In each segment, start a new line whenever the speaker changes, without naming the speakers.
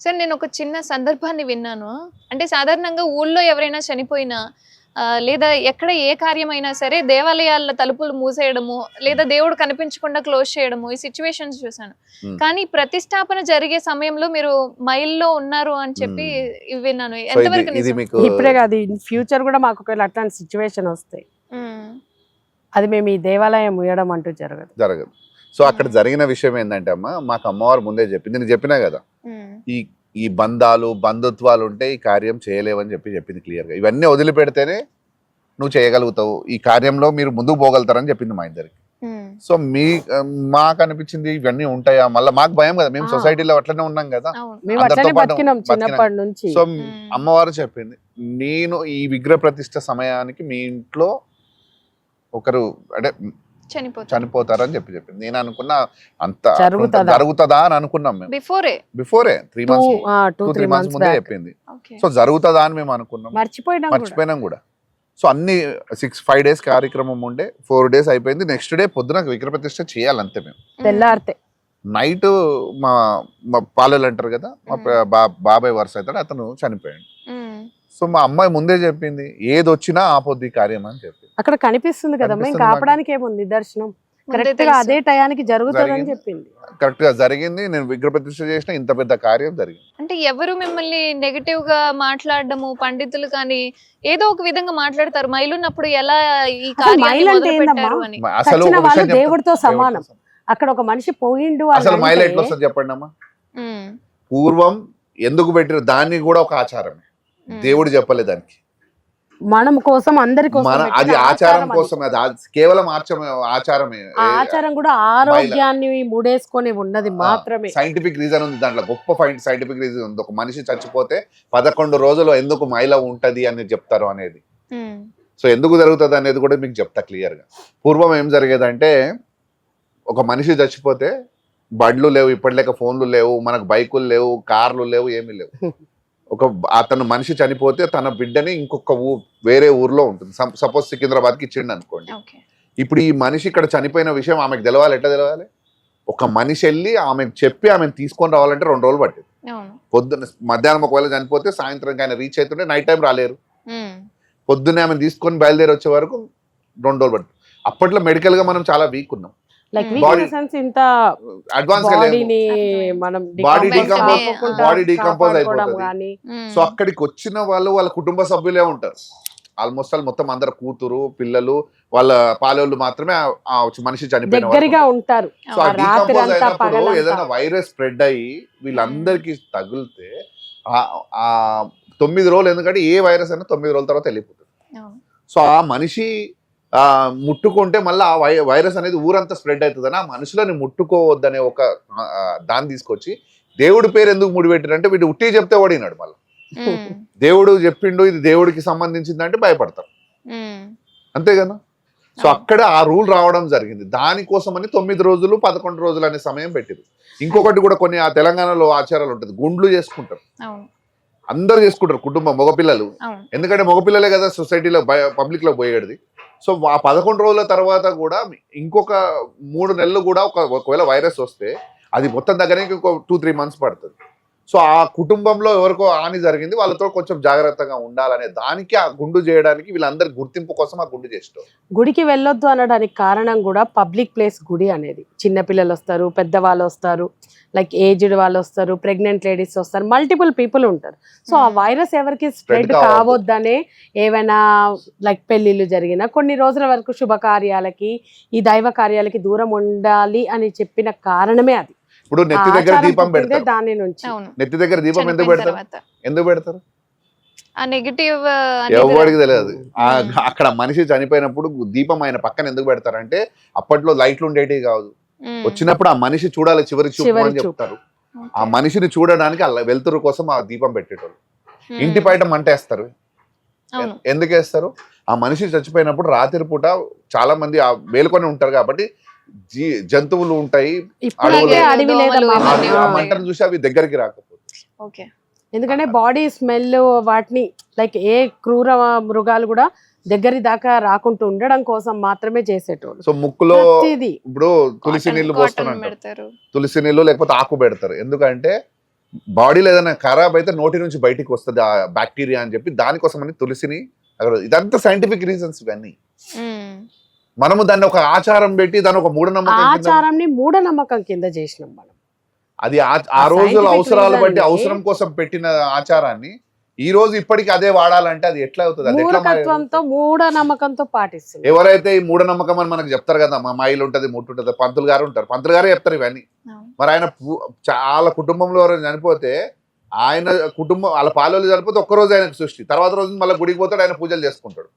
Sir నేను ఒక చిన్న సందర్భాన్ని విన్నాను. అంటే సాధారణంగా ఊళ్ళో ఎవరైనా చనిపోయినా లేదా ఎక్కడ ఏ కార్యమైనా సరే దేవాలయాల తలుపులు మూసేయడము, లేదా దేవుడు కనిపించకుండా క్లోజ్ చేయడము ఈ సిట్యుయేషన్స్ చూసాను. కానీ ప్రతిష్టాపన జరిగే సమయంలో మీరు మైల్లో ఉన్నారు అని చెప్పి విన్నాను. ఎంతవరకు నిజం?
ఇప్పుడే కాదు, ఫ్యూచర్ కూడా మాకు ఒకవేళ అట్లాంటి సిచ్యువేషన్ వస్తాయి, అది మేము ఈ దేవాలయం ముయ్యడం అంటూ జరగదు.
సో అక్కడ జరిగిన విషయం ఏంటంటే అమ్మ, మాకు అమ్మవారు ముందే చెప్పింది, నేను చెప్పినా కదా, ఈ బంధాలు బంధుత్వాలు ఉంటే ఈ కార్యం చేయలేవని చెప్పింది క్లియర్గా. ఇవన్నీ వదిలిపెడితేనే నువ్వు చేయగలుగుతావు, ఈ కార్యంలో మీరు ముందుకు పోగలుగుతారని చెప్పింది మా ఇద్దరికి. సో మాకు అనిపించింది ఇవన్నీ ఉంటాయా, మళ్ళీ మాకు భయం కదా, మేము సొసైటీలో అట్లనే ఉన్నాం కదా, అందరితో పాటు. సో అమ్మవారు చెప్పింది, నేను ఈ విగ్రహ ప్రతిష్ట సమయానికి మీ ఇంట్లో ఒకరు అంటే చనిపోతారని చెప్పింది. నేను అనుకున్నా అంత జరుగుతుందా అని అనుకున్నాం మేము బిఫోరే 3 months ముందే చెప్పింది. సో జరుగుతుందా అని మేము అనుకున్నాం, మర్చిపోయినాం కూడా. సో అన్ని 5 days కార్యక్రమం ఉండే, 4 days అయిపోయింది. నెక్స్ట్ డే పొద్దున విగ్రహ ప్రతిష్ట చేయాలంతే. మేము
తెల్లారితే
నైట్ మా పాలెలు అంటారు కదా, మా బాబాయ్ వరుస అవుతాడు, అతను చనిపోయాడు. సో మా అమ్మాయి ముందే చెప్పింది, ఏది వచ్చినా ఆపొద్ది కార్యం అని చెప్పి.
అక్కడ కనిపిస్తుంది కదా, ఇంకా ఆపడానికి ఏముంది, దర్శనం కరెక్ట్ గా అదే టయానికి జరుగుతుందని చెప్పింది.
కరెక్ట్ గా జరిగింది. నేను విగ్రహ ప్రతిష్ఠ చేసిన, ఇంత పెద్ద కార్యం జరిగింది.
అంటే ఎవరు మిమ్మల్ని నెగటివ్ గా మాట్లాడడము, పండితులు కానీ ఏదో ఒక విధంగా మాట్లాడతారు. మైలున్నప్పుడు ఎలా ఈ కార్యాన్ని
అసలు
దేవుడితో సమానం. అక్కడ ఒక మనిషి పోయిండు,
అసలు మైలు ఎట్లా వస్తుంది చెప్పండి అమ్మా. పూర్వం ఎందుకు పెట్టిన దాన్ని కూడా ఒక ఆచారమే, దేవుడు చెప్పలేదు దానికి,
మనం కోసం అందరి కోసం,
అది ఆచారం కోసం, అది కేవలం ఆచారమే.
ఆచారం కూడా ఆరోగ్యాన్ని ముడేసుకొని ఉన్నది మాత్రమే.
సైంటిఫిక్ రీజన్ ఉంది దాంట్లో, గొప్ప సైంటిఫిక్ రీజన్ ఉంది. ఒక మనిషి చచ్చిపోతే 11 రోజులు ఎందుకు మైల ఉంటది అని చెప్తారు అనేది. సో ఎందుకు జరుగుతుంది అనేది కూడా మీకు చెప్తా క్లియర్ గా. పూర్వం ఏం జరిగేదంటే, ఒక మనిషి చచ్చిపోతే బండ్లు లేవు, ఇప్పటిలేక ఫోన్లు లేవు, మనకు బైకులు లేవు, కార్లు లేవు, ఏమీ లేవు. అతను మనిషి చనిపోతే తన బిడ్డని ఇంకొక వేరే ఊర్లో ఉంటుంది, సపోజ్ సికింద్రాబాద్కి ఇచ్చిండు అనుకోండి. ఇప్పుడు ఈ మనిషి ఇక్కడ చనిపోయిన విషయం ఆమెకు తెలవాలి. ఎట్లా తెలవాలి? ఒక మనిషి వెళ్ళి ఆమెకు చెప్పి ఆమెను తీసుకొని రావాలంటే 2 రోజులు పట్టేది. పొద్దున్న మధ్యాహ్నం ఒకవేళ చనిపోతే సాయంత్రం ఆయన రీచ్ అవుతుంటే నైట్ టైం రాలేరు. పొద్దున్నే ఆమెను తీసుకొని బయలుదేరి వచ్చే వరకు 2 రోజులు పడుతుంది. అప్పట్లో మెడికల్ గా మనం చాలా వీక్ ఉన్నాం, బాడీ డీకంపోజ్ అయిపోతుంది. సో అక్కడికి వచ్చిన వాళ్ళ కుటుంబ సభ్యులే ఉంటారు ఆల్మోస్ట్ ఆల్. మొత్తం అందరు కూతురు పిల్లలు వాళ్ళ పాలోళ్ళు మాత్రమే ఆ మనిషి చనిపోయిన
ఉంటారు.
సో ఆ డీకంపోజ్ అయినప్పుడు ఏదైనా వైరస్ స్ప్రెడ్ అయ్యి వీళ్ళందరికీ తగిలితే ఆ 9 రోజులు, ఎందుకంటే ఏ వైరస్ అయినా 9 రోజుల తర్వాత వెళ్ళిపోతుంది. సో ఆ మనిషి ముట్టుకుంటే మళ్ళీ ఆ వైరస్ అనేది ఊరంతా స్ప్రెడ్ అవుతుందని ఆ మనుషులని ముట్టుకోవద్దనే ఒక దాన్ని తీసుకొచ్చి దేవుడి పేరు ఎందుకు ముడిపెట్టారంటే, వీడు ఉట్టి చెప్తే ఓడినాడు. మళ్ళీ దేవుడు చెప్పిండు ఇది దేవుడికి సంబంధించిందంటే భయపడతారు, అంతే కదా. సో అక్కడ ఆ రూల్ రావడం జరిగింది. దానికోసమని 9 రోజులు 11 రోజులు అనే సమయం పెట్టింది. ఇంకొకటి కూడా కొన్ని ఆ తెలంగాణలో ఆచారాలు ఉంటుంది, గుండ్లు చేసుకుంటారు, అందరు చేసుకుంటారు కుటుంబం, మగపిల్లలు. ఎందుకంటే మగపిల్లలే కదా సొసైటీలో పబ్లిక్ లో పోయేది. సో ఆ 11 రోజుల తర్వాత కూడా ఇంకొక 3 నెలలు కూడా ఒకవేళ వైరస్ వస్తే అది మొత్తం దగ్గరికి ఒక 2-3 months పడుతుంది. సో ఆ కుటుంబంలో ఎవరికో హాని జరిగింది, వాళ్ళతో కొంచెం జాగ్రత్తగా ఉండాలనే దానికి ఆ గుండు చేయడానికి వీళ్ళందరి గుర్తింపు కోసం ఆ గుండు చేస్తారు.
గుడికి వెళ్ళొద్దు అనడానికి కారణం కూడా పబ్లిక్ ప్లేస్ గుడి అనేది. చిన్నపిల్లలు వస్తారు, పెద్దవాళ్ళు వస్తారు, లైక్ ఏజ్డ్ వాళ్ళు వస్తారు, ప్రెగ్నెంట్ లేడీస్ వస్తారు, మల్టిపుల్ పీపుల్ ఉంటారు. సో ఆ వైరస్ ఎవరికి స్ప్రెడ్ కావద్దనే ఏమైనా లైక్ పెళ్లిళ్ళు జరిగిన కొన్ని రోజుల వరకు శుభకార్యాలకి ఈ దైవ కార్యాలకి దూరం ఉండాలి అని చెప్పిన కారణమే అది.
ఇప్పుడు నెత్తి దగ్గర దీపం పెడతారు, దాని నుంచి నెత్తి దగ్గర దీపం ఎందుకు పెడతారు? ఎవరికి తెలియదు. అక్కడ మనిషి చనిపోయినప్పుడు దీపం ఆయన పక్కన ఎందుకు పెడతారంటే, అప్పట్లో లైట్లు ఉండేటివి కాదు, వచ్చినప్పుడు ఆ మనిషి చూడాలి చివరి చూపు అని చెప్తారు. ఆ మనిషిని చూడడానికి ఆ వెలుతురు కోసం ఆ దీపం పెట్టేటోళ్ళు. ఇంటి బయట మంట వేస్తారు, ఎందుకు వేస్తారు? ఆ మనిషి చచ్చిపోయినప్పుడు రాత్రి పూట చాలా మంది మేలుకొని ఉంటారు కాబట్టి జంతువులు ఉంటాయి, మంటను చూసి అవి దగ్గరికి రాకపోతే,
ఎందుకంటే బాడీ స్మెల్ వాటిని లైక్ ఏ క్రూర మృగాలు కూడా దగ్గరి దాకా రాకుండా ఉండడం కోసం మాత్రమే చేసేటోళ్ళు.
సో ముక్కులో ఇప్పుడు తులసి నీళ్లు పోస్తున్నారు, తులసి నీళ్లు లేకపోతే ఆకు పెడతారు. ఎందుకంటే బాడీలో ఏదైనా ఖరాబ్ అయితే నోటి నుంచి బయటికి వస్తుంది ఆ బ్యాక్టీరియా అని చెప్పి దానికోసం అని తులసిని అక్కడ ఇదంతా సైంటిఫిక్ రీజన్స్ ఇవన్నీ. మనము దాన్ని ఒక ఆచారం పెట్టి దాన్ని ఒక మూఢనమ్మకం కింద-
ఆచారంని మూఢనమ్మకం కింద చేసినాం మనం.
అది ఆ
ఆ
రోజుల
scientific
అవసరాలు
reason
బట్టి
ని-
అవసరం కోసం పెట్టిన ఆచారాన్ని ఈ రోజు ఇప్పటికి అదే వాడాలంటే అది ఎట్లా అవుతుంది? అది ఎట్లా
మూఢకత్వంతో మూఢనమ్మకంతో పాటిస్తుంది.
ఎవరైతే ఈ మూఢనమ్మకం అని మనకు చెప్తారు కదా, మా మైలు ఉంటది ముట్టు ఉంటది, పంతులు గారు ఉంటారు, పంతులు గారే చెప్తారు ఇవన్నీ. మరి ఆయన చాలా కుటుంబంలో ఎవరైనా చనిపోతే ఆయన కుటుంబం వాళ్ళ పాలలు చనిపోతే ఒక్కరోజు ఆయనకు సృష్టి, తర్వాత రోజు మళ్ళీ గుడికి పోతాడు, ఆయన పూజలు చేసుకుంటాడు.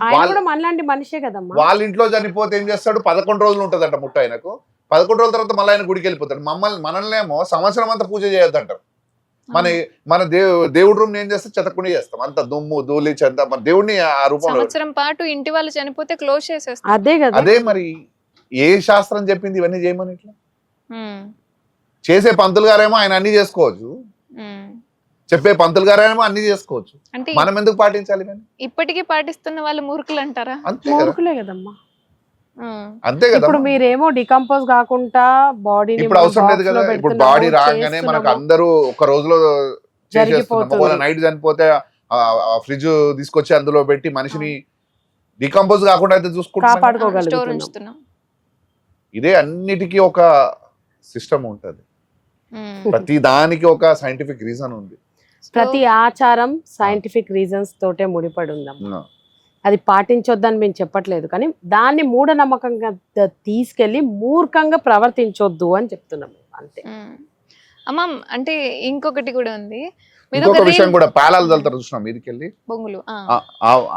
ఆయన కూడా మనలాంటి మనిషే కదమ్మా.
వాళ్ళ ఇంట్లో చనిపోతే ఏం చేస్తాడు, 11 రోజులు ఉంటదంట ముట్టు ఆయనకు. 11 రోజుల తర్వాత మళ్ళీ ఆయన గుడికి వెళ్ళిపోతాడు. మనల్నేమో సంవత్సరం అంతా పూజ చేయొద్దంటారు. మన దేవుడి రూమ్ ఏం చేస్తే చెతకుండా చేస్తాం, అంత దుమ్ము ధూళి చెత్త, మన దేవుడిని ఆ రూపంలో.
సంవత్సరం పాటు ఇంటి వాళ్ళు చనిపోతే క్లోజ్ చేసేస్తాం.
అదే కదా.
అదే మరి ఏ శాస్త్రం చెప్పింది ఇవన్నీ చేయమని? ఇట్లా చేసే పంతులు గారేమో ఆయన అన్ని చేసుకోవచ్చు, చెప్పే పంతులు గారేమో అన్ని చేసుకోవచ్చు,
అంటే
మనం ఎందుకు పాటించాలి ఇవన్నీ?
ఇప్పటికీ పాటిస్తున్న వాళ్ళు మూర్ఖులు అంటారా?
అంతే కదా,
మూర్ఖులే కదమ్మా.
అంతే కదా.
ఇప్పుడు మీరేమో డికంపోజ్ కాకుండా బాడీని
ఇప్పుడు అవసరం లేదు కదా. ఇప్పుడు బాడీ రాగానే మనకు అందరూ ఒక రోజులో
జరిగిపోతుంది.
నైట్ చనిపోతే ఫ్రిడ్జ్ తీసుకొచ్చి అందులో పెట్టి మనిషిని డికంపోజ్ కాకుండా అయితే చూసుకుంటున్నాం.
స్టోర్
కాపాడుకోగలుగుతున్నాం.
ఉంచుతున్నాం.
ఇదే అన్నిటికీ ఒక సిస్టమ్ ఉంటది, ప్రతి దానికి ఒక సైంటిఫిక్ రీజన్ ఉంది.
ప్రతి ఆచారం సైంటిఫిక్ రీజన్స్ తోటే ముడిపడి ఉందమ్మా. అది పాటించొద్దని మేము చెప్పట్లేదు, కానీ దాన్ని మూఢనమ్మకంగా తీసుకెళ్లి మూర్ఖంగా ప్రవర్తించొద్దు అని చెప్తున్నాం అంతే.
అమ్మ అంటే ఇంకొకటి కూడా ఉంది,
ఇంకొక విషయం కూడా, పేలాలు చల్లుతారు చూసినా మీదికెళ్ళి,
బొంగులు.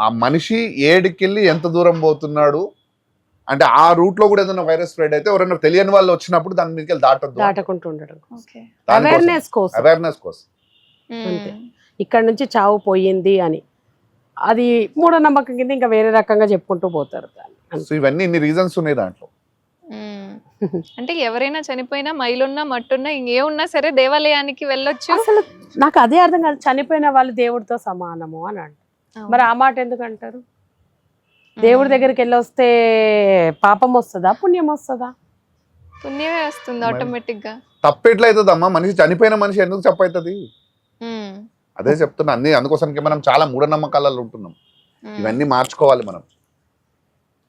ఆ మనిషి ఏడికెళ్ళి ఎంత దూరం పోతున్నాడు అంటే ఆ రూట్ లో కూడా ఏదైనా వైరస్ స్ప్రెడ్ అయితే ఎవరైనా తెలియని వాళ్ళు వచ్చినప్పుడు దాని మీదకి
దాటకుండా ఉండడం
ఓకే.
అవేర్నెస్ కోసం.
అవేర్నెస్ కోసం
అంతే. ఇక్కడ నుంచి చావు పోయింది అని అది మూఢనమ్మకం కింద ఇంకా వేరే రకంగా చెప్పుకుంటూ పోతారు దాన్ని.
సో ఇవన్నీ ఇన్ని రీజన్స్ ఉన్నాయి దాంట్లో.
అంటే ఎవరైనా చనిపోయినా మైలున్నా మట్టున్నా ఇంకేమున్నా సరే దేవాలయానికి వెళ్ళొచ్చు.
అసలు నాకు అదే అర్థం కాదు, చనిపోయిన వాళ్ళు దేవుడితో సమానము అని అంటారు. మరి ఆ మాట ఎందుకు అంటారు? దేవుడి దగ్గరికి వెళ్ళి వస్తే పాపం వస్తుందా పుణ్యం వస్తుందా?
పుణ్యమే వస్తుంది ఆటోమేటిక్ గా.
తప్పెట్లయితుందమ్మా, మనిషి చనిపోయిన మనిషి ఎందుకు తప్పవుతుంది? అదే చెప్తున్నా, అందుకోసానికి మనం చాలా మూఢనమ్మకాలలో ఉంటున్నాం. ఇవన్నీ మార్చుకోవాలి మనం.